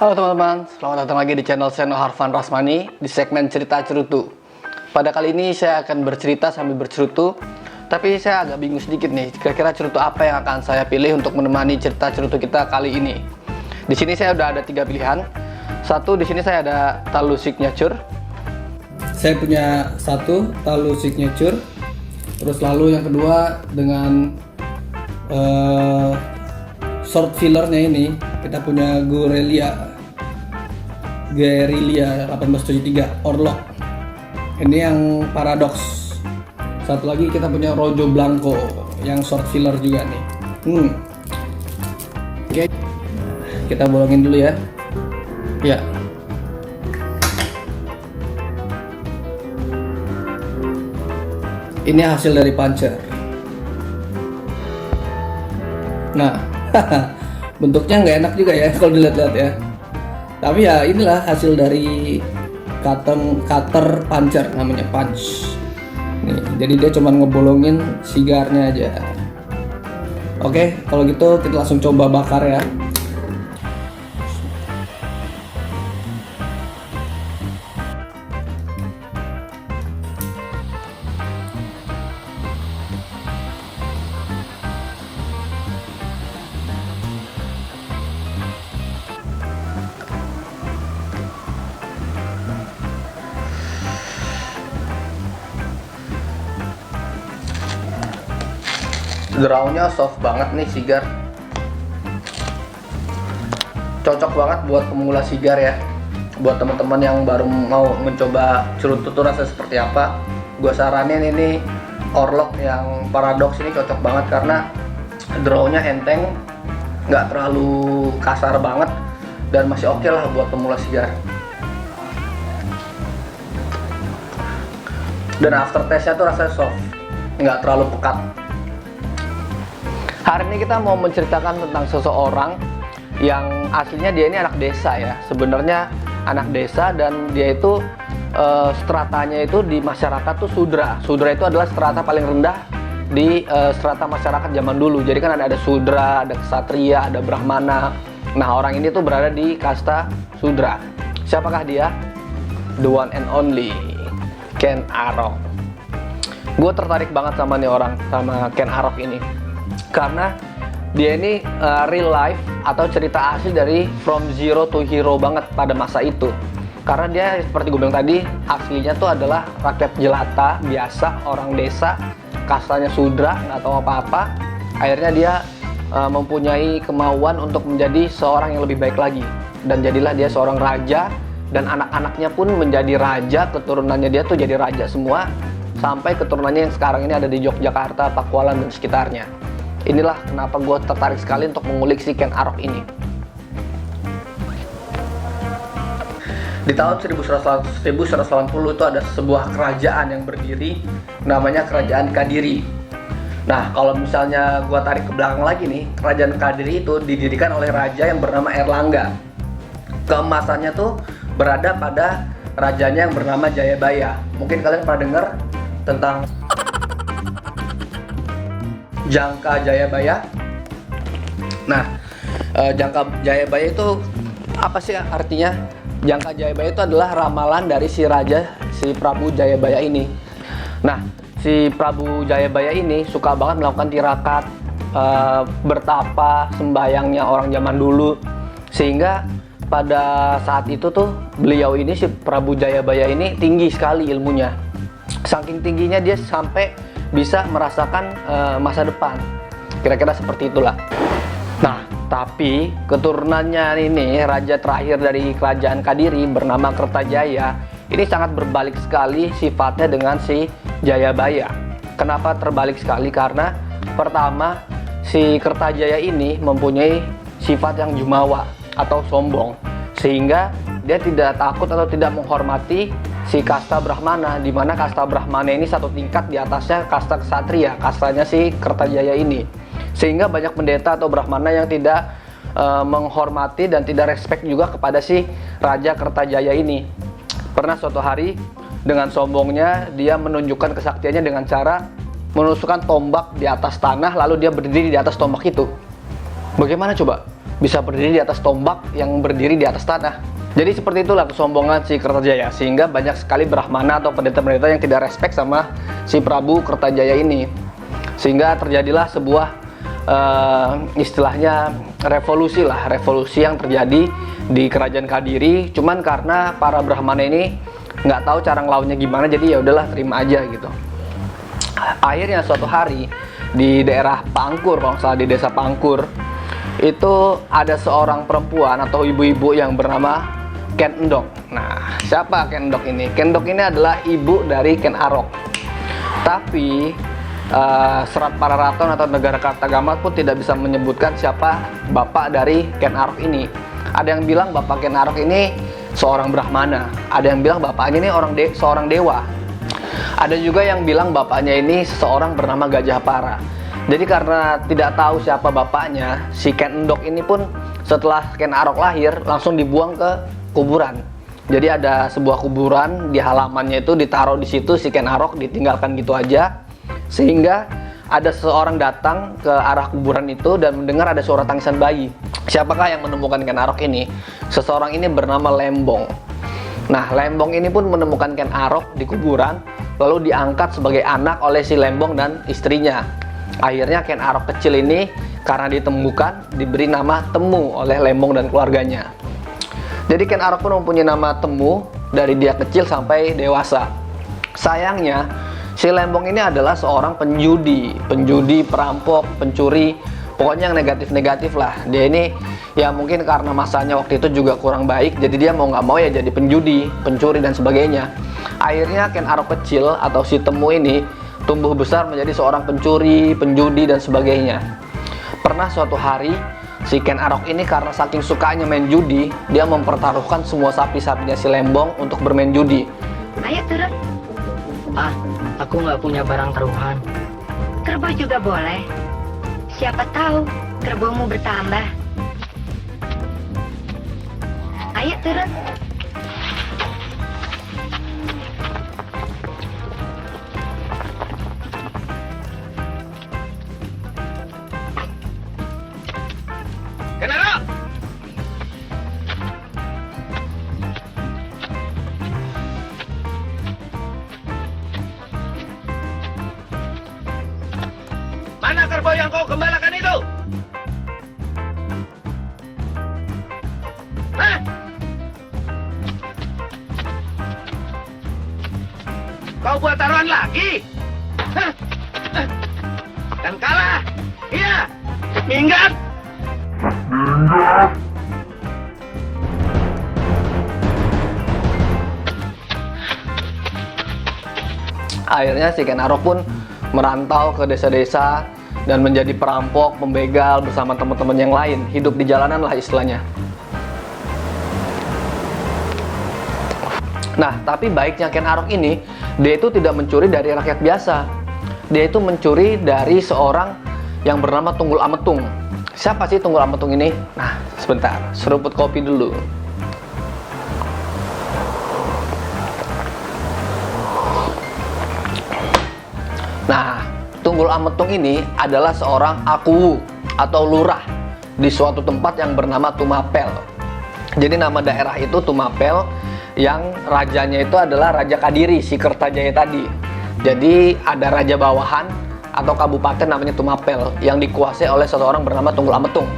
Halo teman-teman, selamat datang lagi di channel Seno Harvan Rasmani di segmen cerita cerutu. Pada kali ini saya akan bercerita sambil bercerutu, tapi saya agak bingung sedikit nih, kira-kira cerutu apa yang akan saya pilih untuk menemani cerita cerutu kita kali ini. Di sini saya udah ada 3 pilihan. Satu, di sini saya ada Talu Signature. Saya punya satu Talu Signature. Terus lalu yang kedua dengan short fillernya ini kita punya Guerrilla 1873 Orlok. Ini yang Paradox. Satu lagi kita punya Rojo Blanco yang short filler juga nih. Oke. Kita bolongin dulu ya. Ya. Ini hasil dari puncher. Nah, bentuknya nggak enak juga ya kalau dilihat-lihat ya. Tapi ya inilah hasil dari cutter puncher, namanya punch. Nih, jadi dia cuma ngebolongin sigarnya aja. Oke, kalau gitu kita langsung coba bakar ya. Drawnya soft banget nih sigar. Cocok banget buat pemula sigar ya. Buat teman-teman yang baru mau mencoba cerutu tuh rasanya seperti apa, gue saranin ini Orlok yang Paradox ini cocok banget karena drawnya enteng, nggak terlalu kasar banget, dan masih oke lah buat pemula sigar. Dan aftertaste-nya tuh rasanya soft, nggak terlalu pekat. Hari ini kita mau menceritakan tentang seseorang yang aslinya dia ini anak desa ya. Sebenarnya anak desa, dan dia itu stratanya itu di masyarakat tuh Sudra. Sudra itu adalah strata paling rendah di strata masyarakat zaman dulu. Jadi kan ada Sudra, ada Ksatria, ada Brahmana. Nah, orang ini tuh berada di kasta Sudra. Siapakah dia? The one and only Ken Arok. Gue tertarik banget sama nih orang, sama Ken Arok ini, karena dia ini real life atau cerita asli dari from zero to hero banget pada masa itu. Karena dia seperti gue bilang tadi, aslinya tuh adalah rakyat jelata biasa, orang desa, kastanya Sudra, nggak tahu apa-apa. Akhirnya dia mempunyai kemauan untuk menjadi seorang yang lebih baik lagi, dan jadilah dia seorang raja, dan anak-anaknya pun menjadi raja. Keturunannya dia tuh jadi raja semua, sampai keturunannya yang sekarang ini ada di Yogyakarta, Pakualam, dan sekitarnya. Inilah kenapa gue tertarik sekali untuk mengulik si Ken Arok ini. Di tahun 1180 itu ada sebuah kerajaan yang berdiri, namanya Kerajaan Kadiri. Nah, kalau misalnya gue tarik ke belakang lagi nih, Kerajaan Kadiri itu didirikan oleh raja yang bernama Erlangga. Keemasannya tuh berada pada rajanya yang bernama Jayabaya. Mungkin kalian pernah dengar tentang Jangka Jayabaya. Nah, Jangka Jayabaya itu apa sih artinya? Jangka Jayabaya itu adalah ramalan dari si raja, si Prabu Jayabaya ini. Nah, si Prabu Jayabaya ini suka banget melakukan tirakat, bertapa, sembayangnya orang zaman dulu. Sehingga pada saat itu tuh beliau ini, si Prabu Jayabaya ini tinggi sekali ilmunya. Saking tingginya dia sampai bisa merasakan masa depan. Kira-kira seperti itulah. Nah, tapi keturunannya ini, raja terakhir dari Kerajaan Kadiri bernama Kertajaya, ini sangat berbalik sekali sifatnya dengan si Jayabaya. Kenapa terbalik sekali? Karena pertama, si Kertajaya ini mempunyai sifat yang jumawa atau sombong, sehingga dia tidak takut atau tidak menghormati si kasta Brahmana, di mana kasta Brahmana ini satu tingkat di atasnya kasta Ksatria, kastanya si Kertajaya ini. Sehingga banyak pendeta atau Brahmana yang tidak menghormati dan tidak respect juga kepada si Raja Kertajaya ini. Pernah suatu hari dengan sombongnya dia menunjukkan kesaktiannya dengan cara menusukkan tombak di atas tanah, lalu dia berdiri di atas tombak itu. Bagaimana coba? bisa berdiri di atas tombak yang berdiri di atas tanah. Jadi seperti itulah kesombongan si Kertajaya, sehingga banyak sekali Brahmana atau pendeta-pendeta yang tidak respect sama si Prabu Kertajaya ini, sehingga terjadilah sebuah istilahnya revolusi yang terjadi di kerajaan Kadiri. Cuman karena para Brahmana ini nggak tahu cara ngelawannya gimana, jadi ya udahlah terima aja gitu. Akhirnya suatu hari di daerah Pangkur, kalau nggak salah di desa Pangkur, itu ada seorang perempuan atau ibu-ibu yang bernama Ken Endok. Nah, siapa Ken Endok ini? Ken Endok ini adalah ibu dari Ken Arok. Tapi Serat Pararaton atau Negara Kartagama pun tidak bisa menyebutkan siapa bapak dari Ken Arok ini. Ada yang bilang bapak Ken Arok ini seorang Brahmana, ada yang bilang bapaknya ini seorang dewa. Ada juga yang bilang bapaknya ini seseorang bernama Gajahpara. Jadi karena tidak tahu siapa bapaknya, si Ken Endok ini pun setelah Ken Arok lahir langsung dibuang ke kuburan. Jadi ada sebuah kuburan di halamannya, itu ditaruh di situ si Ken Arok, ditinggalkan gitu aja, sehingga ada seseorang datang ke arah kuburan itu dan mendengar ada suara tangisan bayi. Siapakah yang menemukan Ken Arok ini? Seseorang ini bernama Lembong. Nah, Lembong ini pun menemukan Ken Arok di kuburan, lalu diangkat sebagai anak oleh si Lembong dan istrinya. Akhirnya Ken Arok kecil ini karena ditemukan diberi nama Temu oleh Lembong dan keluarganya. Jadi Ken Arok pun mempunyai nama Temu dari dia kecil sampai dewasa. Sayangnya si Lembong ini adalah seorang penjudi, perampok, pencuri, pokoknya yang negatif-negatif lah. Dia ini ya mungkin karena masanya waktu itu juga kurang baik, jadi dia mau nggak mau ya jadi penjudi, pencuri dan sebagainya. Akhirnya Ken Arok kecil atau si Temu ini tumbuh besar menjadi seorang pencuri, penjudi dan sebagainya. Pernah suatu hari si Ken Arok ini karena saking sukanya main judi, dia mempertaruhkan semua sapi-sapinya si Lembong untuk bermain judi. Ayo turun. Aku nggak punya barang taruhan. Kerbau juga boleh. Siapa tahu kerbaumu bertambah. Ayo turun. Ken Arok! Mana kerbau yang kau gembalakan itu? Hah? Kau buat taruhan lagi? Hah? Dan kalah? Iya! Minggat! Akhirnya si Ken Arok pun merantau ke desa-desa dan menjadi perampok, pembegal bersama teman-teman yang lain, hidup di jalanan lah istilahnya. Nah, tapi baiknya Ken Arok ini, dia itu tidak mencuri dari rakyat biasa. Dia itu mencuri dari seorang yang bernama Tunggul Ametung. Siapa sih Tunggul Ametung ini? Nah, sebentar, seruput kopi dulu. Nah, Tunggul Ametung ini adalah seorang akuwu atau lurah di suatu tempat yang bernama Tumapel. Jadi nama daerah itu Tumapel, yang rajanya itu adalah Raja Kadiri, si Kertajaya tadi. Jadi ada raja bawahan atau kabupaten namanya Tumapel yang dikuasai oleh seseorang bernama Tunggul Ametung.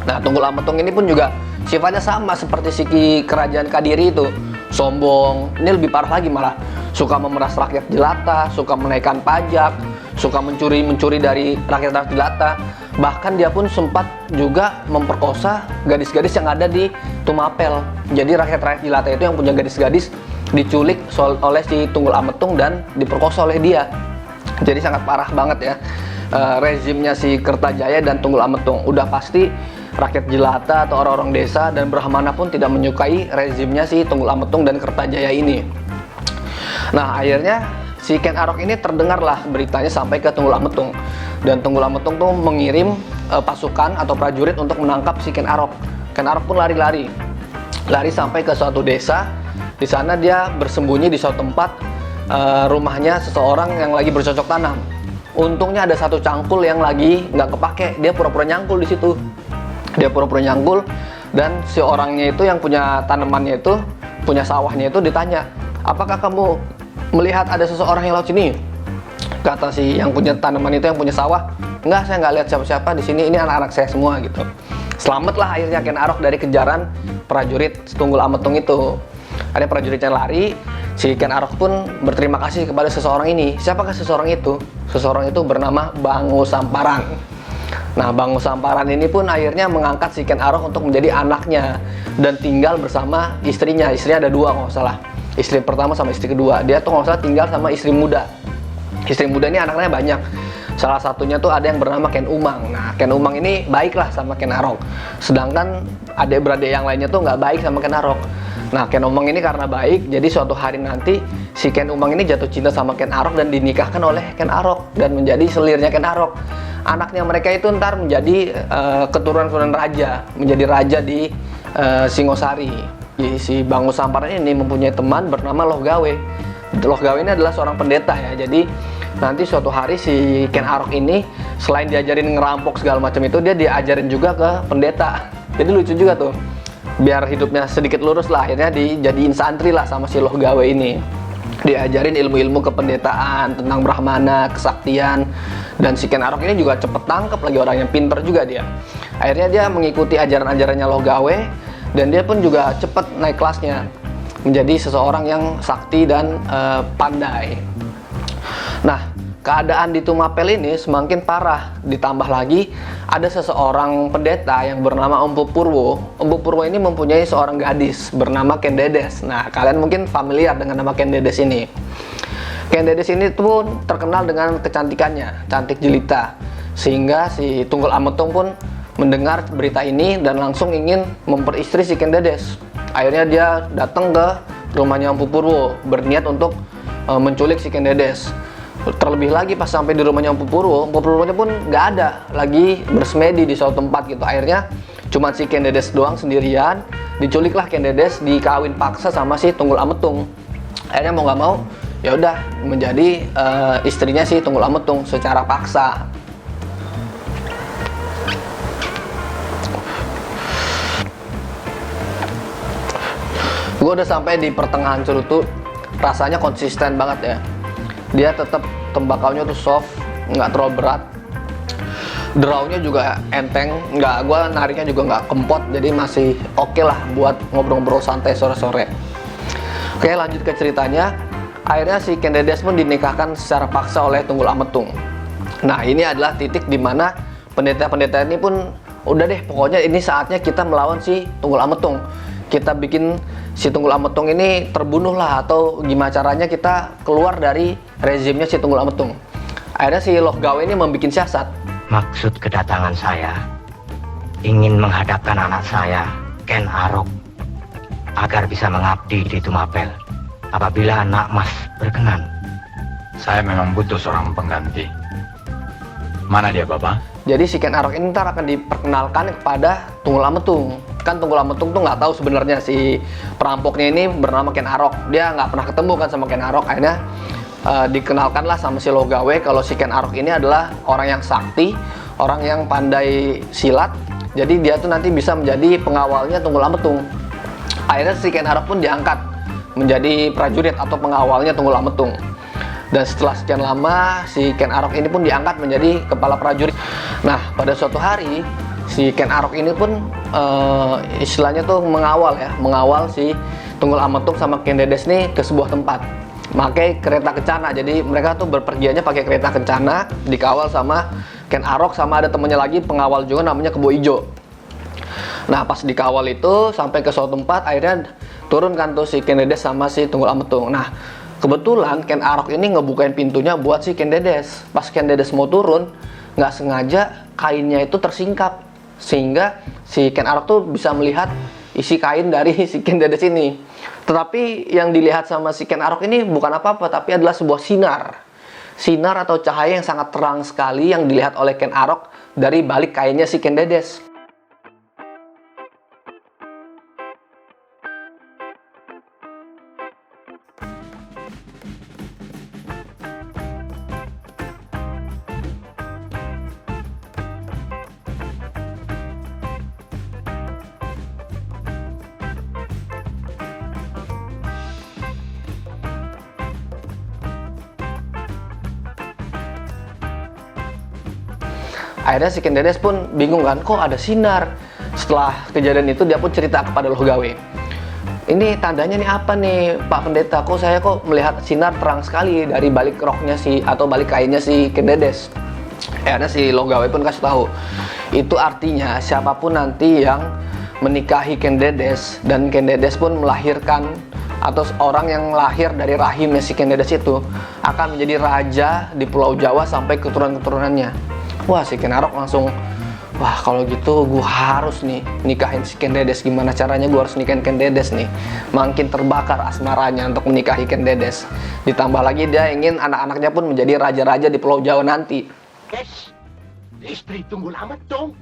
Nah, Tunggul Ametung ini pun juga sifatnya sama seperti si kerajaan Kadiri itu, sombong. Ini lebih parah lagi malah, suka memeras rakyat jelata, suka menaikkan pajak, suka mencuri dari rakyat jelata. Bahkan dia pun sempat juga memperkosa gadis-gadis yang ada di Tumapel. Jadi rakyat jelata itu yang punya gadis-gadis diculik oleh si Tunggul Ametung dan diperkosa oleh dia. Jadi sangat parah banget ya rezimnya si Kertajaya dan Tunggul Ametung. Udah pasti rakyat jelata atau orang-orang desa dan Brahmana pun tidak menyukai rezimnya si Tunggul Ametung dan Kertajaya ini. Nah, akhirnya si Ken Arok ini terdengarlah beritanya sampai ke Tunggul Ametung. Dan Tunggul Ametung tuh mengirim pasukan atau prajurit untuk menangkap si Ken Arok. Ken Arok pun lari sampai ke suatu desa. Di sana dia bersembunyi di suatu tempat, rumahnya seseorang yang lagi bercocok tanam. Untungnya ada satu cangkul yang lagi nggak kepake, dia pura-pura nyangkul di situ. Dia pura-pura nyangkul, dan si orangnya itu yang punya tanamannya itu, punya sawahnya itu ditanya, apakah kamu melihat ada seseorang yang lewat sini? Kata si yang punya tanaman itu, yang punya sawah, enggak, saya nggak lihat siapa-siapa di sini, ini anak-anak saya semua gitu. Selamatlah akhirnya Ken Arok dari kejaran prajurit Tunggul Ametung itu. Ada prajuritnya lari, si Ken Arok pun berterima kasih kepada seseorang ini. Siapakah seseorang itu? Seseorang itu bernama Bangu Samparan. Nah, Bangu Samparan ini pun akhirnya mengangkat si Ken Arok untuk menjadi anaknya dan tinggal bersama istrinya. Istrinya ada dua kalau nggak salah. Istri pertama sama istri kedua. Dia tuh kalau nggak salah tinggal sama istri muda. Istri muda ini anaknya banyak. Salah satunya tuh ada yang bernama Ken Umang. Nah, Ken Umang ini baiklah sama Ken Arok. Sedangkan adik-beradik yang lainnya tuh nggak baik sama Ken Arok. Nah, Ken Umang ini karena baik, jadi suatu hari nanti si Ken Umang ini jatuh cinta sama Ken Arok dan dinikahkan oleh Ken Arok dan menjadi selirnya Ken Arok. Anaknya mereka itu ntar menjadi keturunan raja, menjadi raja di Singosari. Jadi, si Bangu Samparan ini mempunyai teman bernama Loh Gawe. Loh Gawe ini adalah seorang pendeta ya. Jadi nanti suatu hari si Ken Arok ini selain diajarin ngerampok segala macam itu, dia diajarin juga ke pendeta. Jadi lucu juga tuh. Biar hidupnya sedikit lurus lah, akhirnya dijadiin santri lah sama si Loh Gawe ini. Diajarin ilmu-ilmu kependetaan tentang Brahmana, kesaktian, dan si Ken Arok ini juga cepet tangkep, lagi orang yang pinter juga dia. Akhirnya dia mengikuti ajaran-ajarannya Loh Gawe dan dia pun juga cepet naik kelasnya menjadi seseorang yang sakti dan pandai. Nah, keadaan di Tumapel ini semakin parah, ditambah lagi ada seseorang pendeta yang bernama Empu Purwo. Empu Purwo ini mempunyai seorang gadis bernama Ken Dedes. Nah, kalian mungkin familiar dengan nama Ken Dedes ini. Ken Dedes ini pun terkenal dengan kecantikannya, cantik jelita. Sehingga si Tunggul Ametung pun mendengar berita ini dan langsung ingin memperistri si Ken Dedes. Akhirnya dia datang ke rumahnya Empu Purwo, berniat untuk menculik si Ken Dedes. Terlebih lagi pas sampai di rumahnya Empu Purwonya pun nggak ada, lagi bersemedi di suatu tempat gitu. Akhirnya cuma si Ken Dedes doang sendirian, diculiklah Ken Dedes, dikawin paksa sama si Tunggul Ametung. Akhirnya mau nggak mau, ya udah menjadi istrinya si Tunggul Ametung secara paksa. Gue udah sampai di pertengahan cerutu, rasanya konsisten banget ya. Dia tetap tembakaunya tuh soft, nggak terlalu berat. Drawnya juga enteng, gue nariknya juga nggak kempot, jadi masih oke lah buat ngobrol-ngobrol santai sore-sore. Oke, lanjut ke ceritanya. Akhirnya si Ken Dedes pun dinikahkan secara paksa oleh Tunggul Ametung. Nah, ini adalah titik dimana pendeta-pendeta ini pun udah deh, pokoknya ini saatnya kita melawan si Tunggul Ametung. Kita bikin si Tunggul Ametung ini terbunuh lah, atau gimana caranya kita keluar dari rezimnya si Tunggul Ametung. Akhirnya si Loh Gawe ini membuat siasat. Maksud kedatangan saya ingin menghadapkan anak saya, Ken Arok, agar bisa mengabdi di Tumapel apabila anak Mas berkenan. Saya memang butuh seorang pengganti. Mana dia, Bapak? Jadi si Ken Arok ini ntar akan diperkenalkan kepada Tunggul Ametung. Kan Tunggul Ametung tuh nggak tahu sebenarnya si perampoknya ini bernama Ken Arok. Dia nggak pernah ketemu kan sama Ken Arok. Akhirnya dikenalkanlah sama si Loh Gawe kalau si Ken Arok ini adalah orang yang sakti, orang yang pandai silat. Jadi dia tuh nanti bisa menjadi pengawalnya Tunggul Ametung. Akhirnya si Ken Arok pun diangkat menjadi prajurit atau pengawalnya Tunggul Ametung. Dan setelah sekian lama, si Ken Arok ini pun diangkat menjadi kepala prajurit. Nah, pada suatu hari, si Ken Arok ini pun istilahnya tuh mengawal si Tunggul Ametung sama Ken Dedes nih ke sebuah tempat. Pakai kereta kencana, jadi mereka tuh berpergiannya pakai kereta kencana, dikawal sama Ken Arok, sama ada temennya lagi pengawal juga namanya Kebo Ijo. Nah, pas dikawal itu sampai ke suatu tempat, akhirnya turun kan tuh si Ken Dedes sama si Tunggul Ametung. Nah, kebetulan Ken Arok ini ngebukain pintunya buat si Ken Dedes. Pas Ken Dedes mau turun, nggak sengaja kainnya itu tersingkap, sehingga si Ken Arok tuh bisa melihat isi kain dari si Ken Dedes ini. Tetapi yang dilihat sama si Ken Arok ini bukan apa-apa, tapi adalah sebuah sinar atau cahaya yang sangat terang sekali yang dilihat oleh Ken Arok dari balik kainnya si Ken Dedes. Akhirnya si Ken Dedes pun bingung kan, kok ada sinar. Setelah kejadian itu dia pun cerita kepada Loh Gawe. Ini tandanya nih apa nih Pak Pendeta, kok saya melihat sinar terang sekali dari balik roknya atau balik kainnya si Ken Dedes. Akhirnya si Loh Gawe pun kasih tahu, itu artinya siapapun nanti yang menikahi Ken Dedes dan Ken Dedes pun melahirkan, atau orang yang lahir dari rahimnya si Ken Dedes itu akan menjadi raja di Pulau Jawa sampai keturunan-keturunannya. Wah, si Ken Arok langsung, wah kalau gitu gue harus nih nikahin si Ken Dedes. Gimana caranya gue harus nikahin Ken Dedes nih? Makin terbakar asmaranya untuk menikahi Ken Dedes. Ditambah lagi dia ingin anak-anaknya pun menjadi raja-raja di Pulau Jawa nanti. Kes, istri Tunggul Amet dong.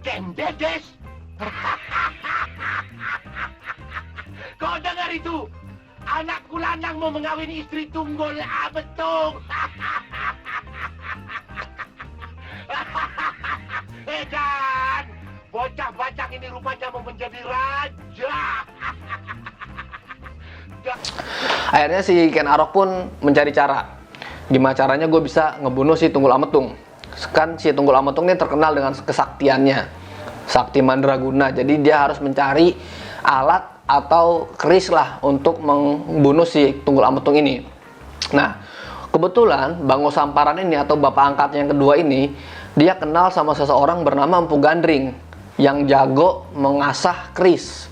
Ken Dedes. Kau dengar itu? Anakku lanang mau mengawini istri Tunggul Amet dong. Dan bocah-bocah ini rupanya mau menjadi raja. Akhirnya si Ken Arok pun mencari cara. Gimana caranya gue bisa ngebunuh si Tunggul Ametung. Kan si Tunggul Ametung ini terkenal dengan kesaktiannya, sakti mandraguna. Jadi dia harus mencari alat atau keris lah untuk membunuh si Tunggul Ametung ini. Nah, kebetulan Bango Samparan ini atau bapak angkatnya yang kedua ini, dia kenal sama seseorang bernama Empu Gandring yang jago mengasah keris.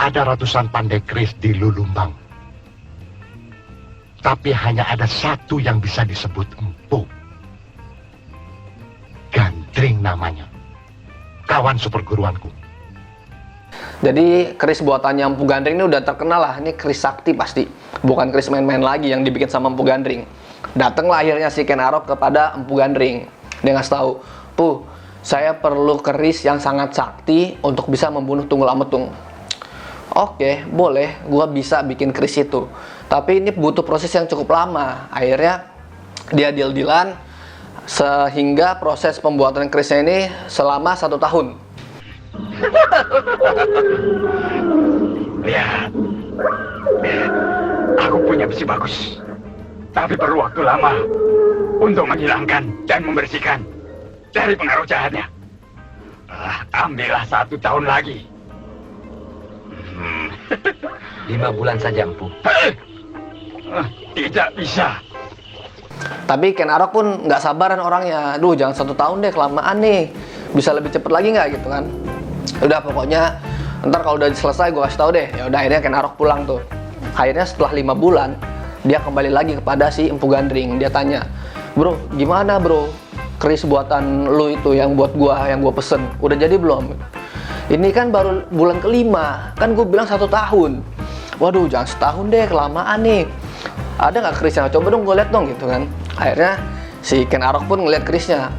Ada ratusan pandai keris di Lulumbang. Tapi hanya ada satu yang bisa disebut Empu. Gandring namanya. Kawan seperguruanku. Jadi keris buatannya Empu Gandring ini udah terkenal lah. Ini keris sakti pasti. Bukan keris main-main lagi yang dibikin sama Empu Gandring. Datanglah akhirnya si Ken Arok kepada Empu Gandring. Dia ngasih tahu, "Puh, saya perlu keris yang sangat sakti untuk bisa membunuh Tunggul Ametung." Oke, boleh, gua bisa bikin keris itu. Tapi ini butuh proses yang cukup lama. Akhirnya dia deal-dealan sehingga proses pembuatan kerisnya ini selama 1 tahun. Lihat, aku punya besi bagus, tapi perlu waktu lama untuk menghilangkan dan membersihkan dari pengaruh jahatnya. Ambillah 1 tahun lagi. 5 bulan saja, Empu. Tidak bisa. Tapi Ken Arok pun nggak sabaran orangnya. Duh, jangan 1 tahun deh, kelamaan nih. Bisa lebih cepet lagi nggak gitu kan? Udah, pokoknya ntar kalau udah selesai gue kasih tahu deh. Ya udah, akhirnya Ken Arok pulang tuh. Akhirnya setelah 5 bulan dia kembali lagi kepada si Empu Gandring. Dia tanya, "Bro, gimana bro? Keris buatan lu itu yang buat gua, yang gua pesen, udah jadi belum?" "Ini kan baru bulan ke-5, kan gue bilang 1 tahun. Waduh, jangan 1 tahun deh, kelamaan nih. Ada nggak kerisnya? Coba dong gue lihat dong," gitu kan. Akhirnya si Ken Arok pun ngeliat kerisnya.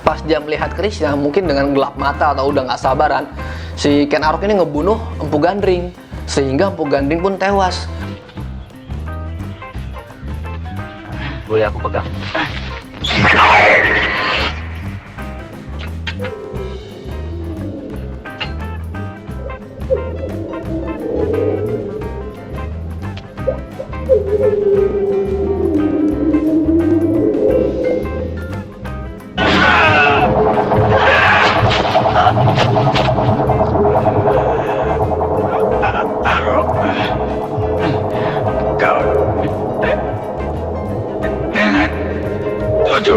Pas dia melihat kerisnya, mungkin dengan gelap mata atau udah nggak sabaran, si Ken Arok ini ngebunuh Empu Gandring, sehingga Empu Gandring pun tewas. Boleh aku pegang? Kau dengan 7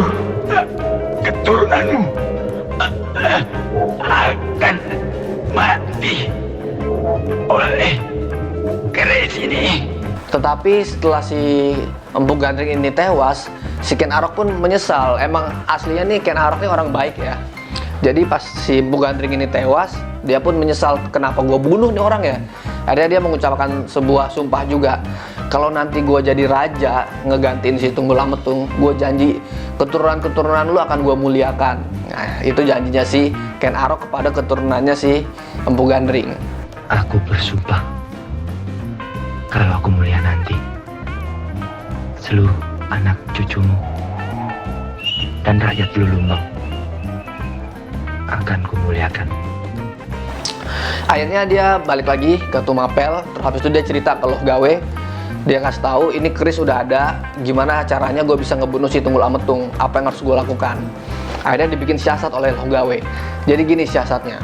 keturunanmu akan mati oleh keris ini. Tetapi setelah si Empu Gandring ini tewas, si Ken Arok pun menyesal. Emang aslinya nih Ken Arok ini orang baik ya. Jadi pas si Empu Gandring ini tewas, dia pun menyesal, kenapa gue bunuh nih orang ya. Akhirnya dia mengucapkan sebuah sumpah juga, kalau nanti gue jadi raja ngegantiin si Tunggul Ametung, gue janji keturunan-keturunan lu akan gue muliakan. Nah, itu janjinya si Ken Arok kepada keturunannya si Empu Gandring. Aku bersumpah, kalau aku mulia nanti, seluruh anak cucumu dan rakyat Lulumbang akan kumuliakan. Akhirnya dia balik lagi ke Tumapel. Terus habis itu dia cerita ke Loh Gawe. Dia kasih tahu ini keris udah ada, gimana caranya gue bisa ngebunuh si Tunggul Ametung, apa yang harus gue lakukan. Akhirnya dibikin siasat oleh Logawe. Jadi gini siasatnya.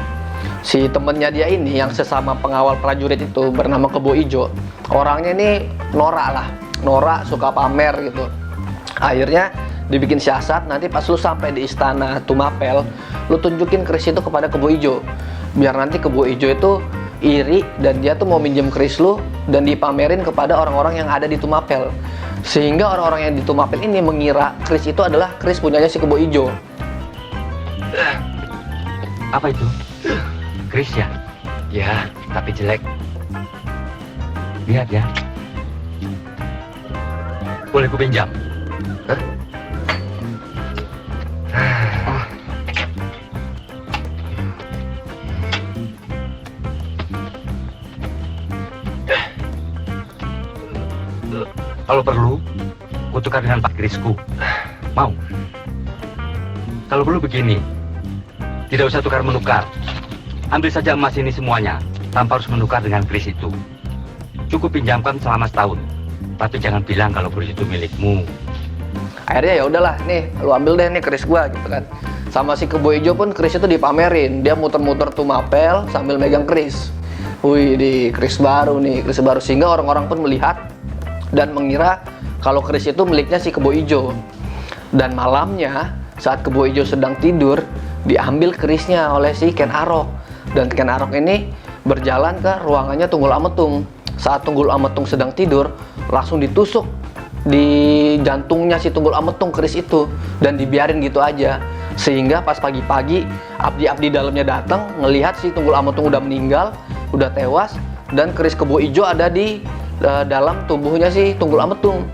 Si temennya dia ini yang sesama pengawal prajurit itu bernama Kebo Ijo. Orangnya ini norak lah, norak, suka pamer gitu. Akhirnya dibikin siasat, nanti pas lu sampai di istana Tumapel, lu tunjukin keris itu kepada Kebo Ijo. Biar nanti Kebo Ijo itu iri dan dia tuh mau minjem keris lu dan dipamerin kepada orang-orang yang ada di Tumapel. Sehingga orang-orang yang di Tumapel ini mengira keris itu adalah keris punyanya si Kebo Ijo. Apa itu? Keris ya? Ya, tapi jelek. Lihat ya. Boleh ku pinjam? Hah? Kalau perlu, ku tukar dengan pak kerisku. Mau? Kalau perlu begini, tidak usah tukar-menukar. Ambil saja emas ini semuanya, tanpa harus menukar dengan keris itu. Cukup pinjamkan selama setahun, tapi jangan bilang kalau keris itu milikmu. Akhirnya ya udahlah, nih lu ambil deh nih keris gua gitu kan. Sama si Kebo Ijo pun keris itu dipamerin, dia muter-muter Tumapel sambil megang keris. Wih, di keris baru nih, keris baru, sehingga orang-orang pun melihat dan mengira kalau keris itu miliknya si Kebo Ijo. Dan malamnya saat Kebo Ijo sedang tidur, diambil kerisnya oleh si Ken Arok. Dan Ken Arok ini berjalan ke ruangannya Tunggul Ametung. Saat Tunggul Ametung sedang tidur, langsung ditusuk di jantungnya si Tunggul Ametung keris itu dan dibiarin gitu aja. Sehingga pas pagi-pagi abdi-abdi dalamnya datang ngelihat si Tunggul Ametung udah meninggal, udah tewas, dan keris Kebo Ijo ada di dalam tubuhnya si Tunggul Ametung.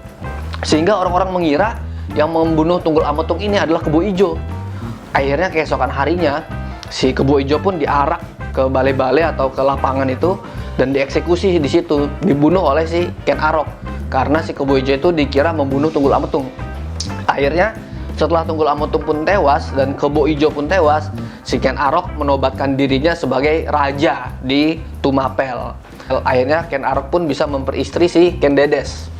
Sehingga orang-orang mengira yang membunuh Tunggul Ametung ini adalah Kebo Ijo. Akhirnya keesokan harinya si Kebo Ijo pun diarak ke balai-balai atau ke lapangan itu dan dieksekusi di situ, dibunuh oleh si Ken Arok karena si Kebo Ijo itu dikira membunuh Tunggul Ametung. Akhirnya setelah Tunggul Ametung pun tewas dan Kebo Ijo pun tewas, si Ken Arok menobatkan dirinya sebagai raja di Tumapel. Akhirnya Ken Arok pun bisa memperistri si Ken Dedes.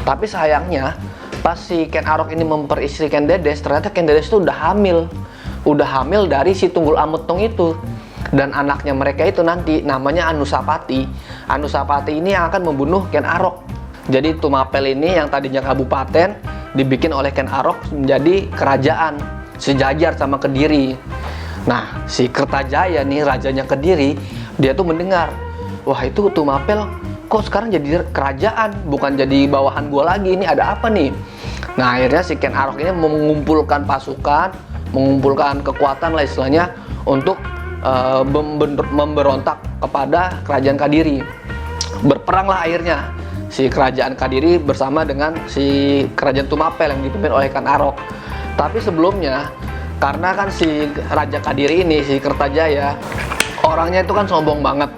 Tapi sayangnya pas si Ken Arok ini memperistri Ken Dedes, ternyata Ken Dedes itu udah hamil dari si Tunggul Ametung itu. Dan anaknya mereka itu nanti namanya Anusapati. Anusapati ini yang akan membunuh Ken Arok. Jadi Tumapel ini yang tadinya kabupaten dibikin oleh Ken Arok menjadi kerajaan sejajar sama Kediri. Nah, si Kertajaya nih rajanya Kediri, dia tuh mendengar, wah itu Tumapel kok sekarang jadi kerajaan, bukan jadi bawahan gua lagi, ini ada apa nih? Nah, akhirnya si Ken Arok ini mengumpulkan pasukan, mengumpulkan kekuatan lah istilahnya untuk memberontak kepada kerajaan Kadiri. Berperanglah akhirnya si kerajaan Kadiri bersama dengan si kerajaan Tumapel yang dipimpin oleh Ken Arok. Tapi sebelumnya, karena kan si Raja Kadiri ini, si Kertajaya, orangnya itu kan sombong banget.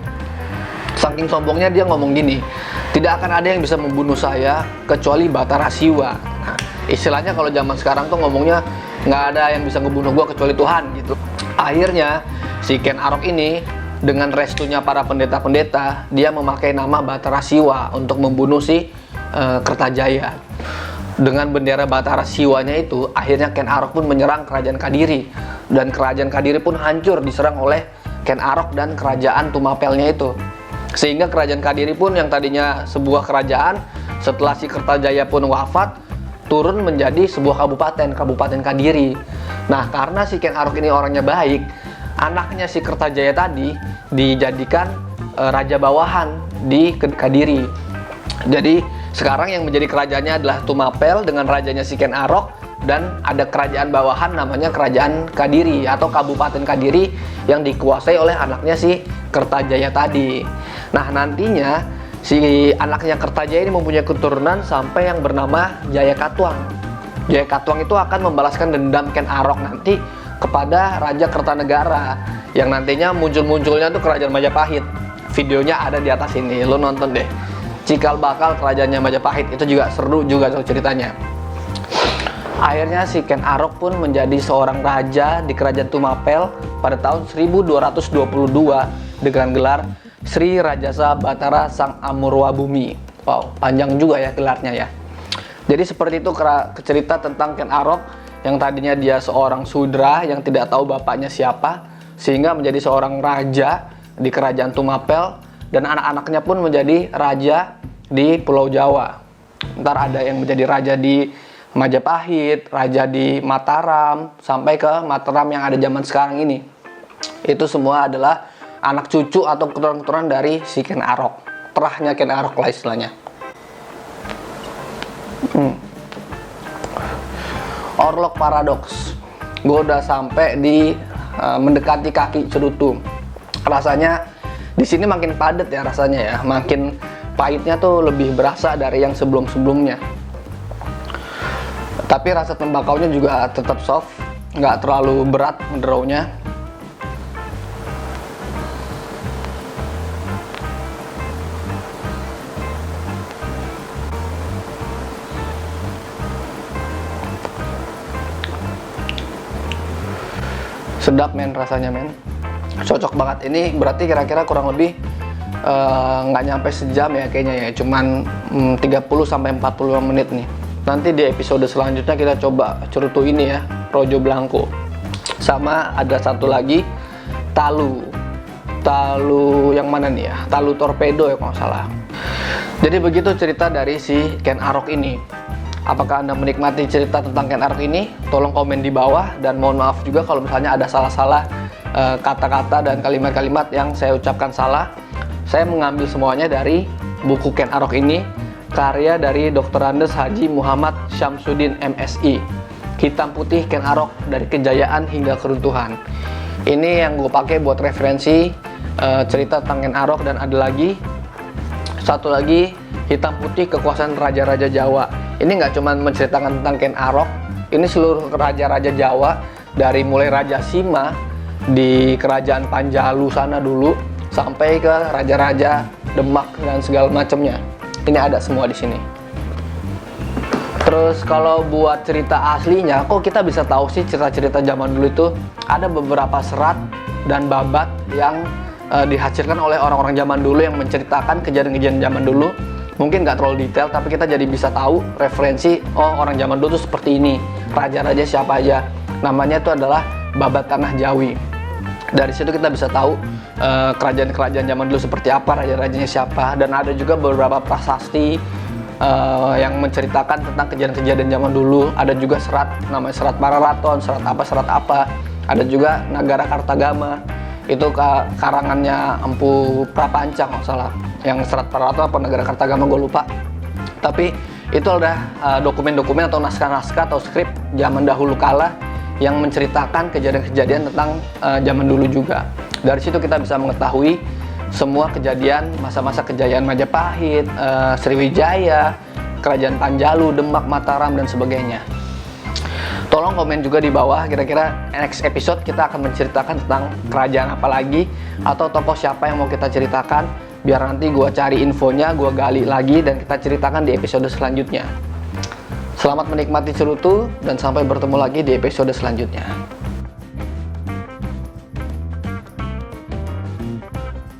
Saking sombongnya dia ngomong gini, tidak akan ada yang bisa membunuh saya kecuali Batara Siwa. Nah, istilahnya kalau zaman sekarang tuh ngomongnya nggak ada yang bisa ngebunuh gua kecuali Tuhan gitu. Akhirnya si Ken Arok ini dengan restunya para pendeta-pendeta, dia memakai nama Batara Siwa untuk membunuh si Kertajaya. Dengan bendera Batara Siwanya itu, akhirnya Ken Arok pun menyerang kerajaan Kadiri. Dan kerajaan Kadiri pun hancur diserang oleh Ken Arok dan kerajaan Tumapelnya itu. Sehingga kerajaan Kadiri pun yang tadinya sebuah kerajaan, setelah si Kertajaya pun wafat, turun menjadi sebuah kabupaten, Kabupaten Kadiri. Nah, karena si Ken Arok ini orangnya baik, anaknya si Kertajaya tadi dijadikan raja bawahan di Kadiri. Jadi sekarang yang menjadi kerajaannya adalah Tumapel dengan rajanya si Ken Arok, dan ada kerajaan bawahan namanya Kerajaan Kadiri atau Kabupaten Kadiri yang dikuasai oleh anaknya si Kertajaya tadi. Nah, nantinya si anaknya Kertajaya ini mempunyai keturunan sampai yang bernama Jaya Katuang. Jaya Katuang itu akan membalaskan dendam Ken Arok nanti kepada Raja Kertanegara yang nantinya muncul-munculnya tuh kerajaan Majapahit. Videonya ada di atas ini, lo nonton deh. Cikal bakal kerajaannya Majapahit, itu juga seru juga ceritanya. Akhirnya si Ken Arok pun menjadi seorang raja di kerajaan Tumapel pada tahun 1222 dengan gelar Sri Rajasa Batara Sang Amurwa Bumi. Wow, panjang juga ya gelarnya ya. Jadi seperti itu cerita tentang Ken Arok yang tadinya dia seorang sudra yang tidak tahu bapaknya siapa, sehingga menjadi seorang raja di kerajaan Tumapel, dan anak-anaknya pun menjadi raja di Pulau Jawa. Ntar ada yang menjadi raja di Majapahit, raja di Mataram, sampai ke Mataram yang ada zaman sekarang ini. Itu semua adalah anak cucu atau keturunan-keturunan dari si Ken Arok. Terahnya Ken Arok lah istilahnya. Orlok Paradox. Gue udah sampai di mendekati kaki Cerutu. Rasanya di sini makin padat ya rasanya ya. Makin pahitnya tuh lebih berasa dari yang sebelum-sebelumnya. Tapi rasa tembakaunya juga tetap soft, nggak terlalu berat menderaunya. Sedap men rasanya men, cocok banget. Ini berarti kira-kira kurang lebih nggak nyampe sejam ya kayaknya ya, cuman 30-45 menit nih. Nanti di episode selanjutnya kita coba cerutu ini ya, Rojo Blanco. Sama ada satu lagi, Talu yang mana nih ya, Talu Torpedo ya kalau nggak salah. Jadi begitu cerita dari si Ken Arok ini. Apakah Anda menikmati cerita tentang Ken Arok ini? Tolong komen di bawah, dan mohon maaf juga kalau misalnya ada salah-salah kata-kata dan kalimat-kalimat yang saya ucapkan salah. Saya mengambil semuanya dari buku Ken Arok ini, karya dari Dr. Andes Haji Muhammad Syamsuddin MSI. Hitam putih Ken Arok dari kejayaan hingga keruntuhan. Ini yang gue pakai buat referensi cerita tentang Ken Arok, dan ada lagi satu lagi, hitam putih kekuasaan raja-raja Jawa. Ini nggak cuma menceritakan tentang Ken Arok, ini seluruh raja-raja Jawa dari mulai Raja Sima di kerajaan Panjalu sana dulu sampai ke raja-raja Demak dan segala macamnya. Ini ada semua di sini. Terus kalau buat cerita aslinya, kok kita bisa tahu sih cerita-cerita zaman dulu itu ada beberapa serat dan babat yang dihasilkan oleh orang-orang zaman dulu yang menceritakan kejadian-kejadian zaman dulu. Mungkin nggak terlalu detail, tapi kita jadi bisa tahu referensi, oh orang zaman dulu tuh seperti ini, raja-raja siapa aja. Namanya itu adalah Babat Tanah Jawi. Dari situ kita bisa tahu kerajaan-kerajaan zaman dulu seperti apa, raja-rajanya siapa, dan ada juga beberapa prasasti yang menceritakan tentang kejadian-kejadian zaman dulu. Ada juga serat, namanya serat Pararaton, serat apa. Ada juga Nagara Kartagama, itu karangannya Empu Prapanca nggak salah. Yang serat Pararaton apa Nagara Kartagama gue lupa. Tapi itu ada dokumen-dokumen atau naskah-naskah atau skrip zaman dahulu kala yang menceritakan kejadian-kejadian tentang zaman dulu juga. Dari situ kita bisa mengetahui semua kejadian masa-masa kejayaan Majapahit, Sriwijaya, Kerajaan Panjalu, Demak, Mataram, dan sebagainya. Tolong komen juga di bawah, kira-kira next episode kita akan menceritakan tentang kerajaan apa lagi, atau tokoh siapa yang mau kita ceritakan, biar nanti gue cari infonya, gue gali lagi, dan kita ceritakan di episode selanjutnya. Selamat menikmati cerutu, dan sampai bertemu lagi di episode selanjutnya.